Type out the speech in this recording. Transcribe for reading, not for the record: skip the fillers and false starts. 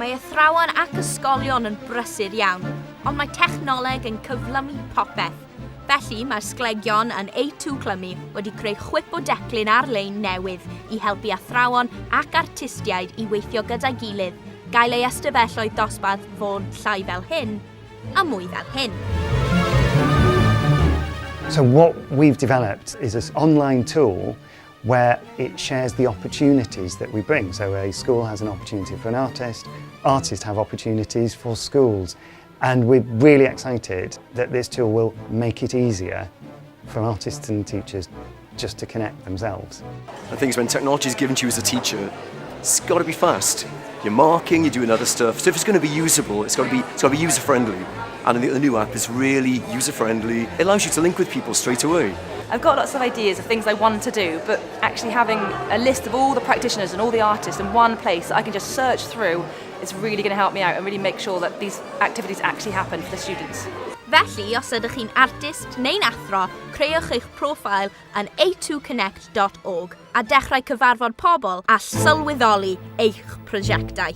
Mae athrawon ac ysgolion yn brysur iawn, ond mae technoleg yn cyflymu popeth. Felly mae sglegion yn A2 Clymu wedi creu chwip o declyn ar-lein newydd i helpu athrawon ac artistiaid i weithio gyda'i gilydd, gael eu ystafelloedd dosbarth fod llai fel hyn a mwy fel hyn. So what we've developed is this online tool where it shares the opportunities that we bring. So a school has an opportunity for an artist, artists have opportunities for schools. And we're really excited that this tool will make it easier for artists and teachers just to connect themselves. I think when technology is given to you as a teacher, it's got to be fast. You're marking, you're doing other stuff. So if it's going to be usable, it's got to be user-friendly. And the new app is really user-friendly. It allows you to link with people straight away. I've got lots of ideas of things I want to do, but actually having a list of all the practitioners and all the artists in one place that I can just search through is really going to help me out and really make sure that these activities actually happen for the students. Felly, os ydych chi'n artist neu'n athro, creuwch eich profil yn a2connect.org a dechrau cyfarfod pobl a sylweddoli eich prosiectau.